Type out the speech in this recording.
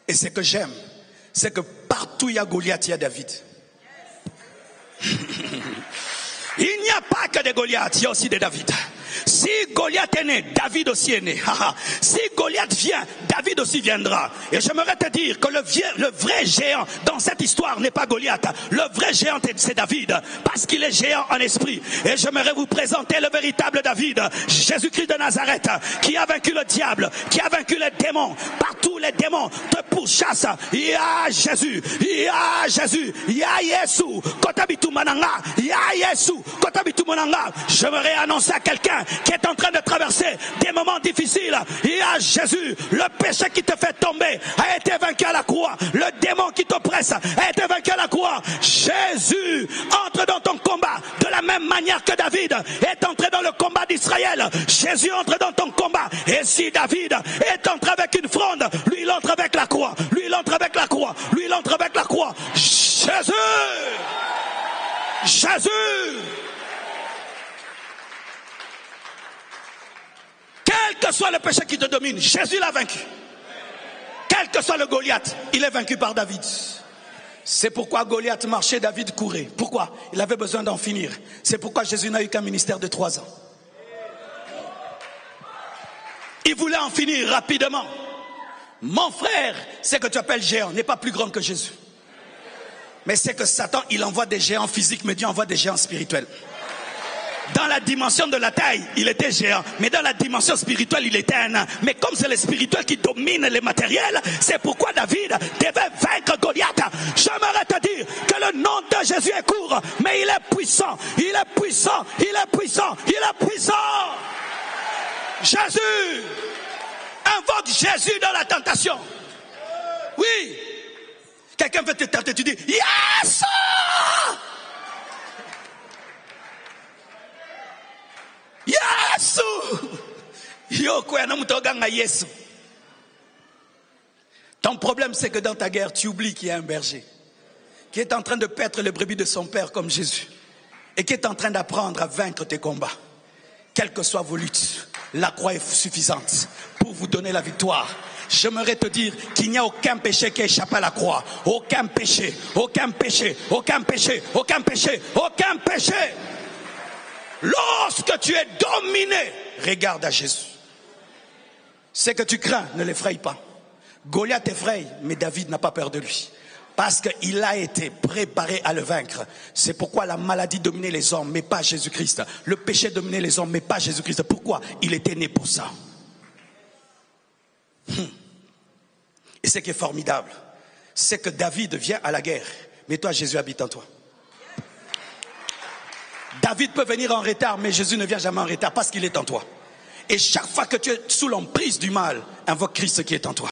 Et ce que j'aime, c'est que partout il y a Goliath, il y a David. Il n'y a pas que des Goliaths, il y a aussi des David. Si Goliath est né, David aussi est né. Si Goliath vient, David aussi viendra. Et j'aimerais te dire que le vrai géant dans cette histoire n'est pas Goliath. Le vrai géant c'est David, parce qu'il est géant en esprit. Et j'aimerais vous présenter le véritable David, Jésus-Christ de Nazareth, qui a vaincu le diable, qui a vaincu les démons. Partout les démons te pourchassent. Il y a Jésus, il y a Jésus, il y a Yesu. Kotabitu mananga, il y a Yesu. Kotabitu mananga. J'aimerais annoncer à quelqu'un qui est en train de traverser des moments difficiles. Il y a Jésus, le péché qui te fait tomber a été vaincu à la croix. Le démon qui t'oppresse a été vaincu à la croix. Jésus entre dans ton combat de la même manière que David est entré dans le combat d'Israël. Jésus entre dans ton combat. Et si David est entré avec une fronde, lui il entre avec la croix. Lui il entre avec la croix. Lui il entre avec la croix. Jésus! Jésus! Quel que soit le péché qui te domine, Jésus l'a vaincu. Quel que soit le Goliath, il est vaincu par David. C'est pourquoi Goliath marchait, David courait. Pourquoi? Il avait besoin d'en finir. C'est pourquoi Jésus n'a eu qu'un ministère de 3 ans. Il voulait en finir rapidement. Mon frère, ce que tu appelles géant n'est pas plus grand que Jésus. Mais c'est que Satan, il envoie des géants physiques, mais Dieu envoie des géants spirituels. Dans la dimension de la taille, il était géant. Mais dans la dimension spirituelle, il était un nain. Mais comme c'est le spirituel qui domine les matériels, c'est pourquoi David devait vaincre Goliath. J'aimerais te dire que le nom de Jésus est court, mais il est puissant. Il est puissant. Il est puissant. Il est puissant. Jésus. Invoque Jésus dans la tentation. Oui. Quelqu'un veut te tenter, tu dis yes! Yesu! Yesu. Ton problème, c'est que dans ta guerre, tu oublies qu'il y a un berger qui est en train de paître les brebis de son père comme Jésus et qui est en train d'apprendre à vaincre tes combats. Quelles que soient vos luttes, la croix est suffisante pour vous donner la victoire. J'aimerais te dire qu'il n'y a aucun péché qui échappe à la croix. Aucun péché, aucun péché, aucun péché, aucun péché, aucun péché. Lorsque tu es dominé, regarde à Jésus. Ce que tu crains, ne l'effraie pas. Goliath effraie, mais David n'a pas peur de lui. Parce qu'il a été préparé à le vaincre. C'est pourquoi la maladie dominait les hommes, mais pas Jésus-Christ. Le péché dominait les hommes, mais pas Jésus-Christ. Pourquoi? Il était né pour ça. Et ce qui est formidable, c'est que David vient à la guerre, mais toi, Jésus habite en toi. David peut venir en retard, mais Jésus ne vient jamais en retard parce qu'il est en toi. Et chaque fois que tu es sous l'emprise du mal, invoque Christ qui est en toi.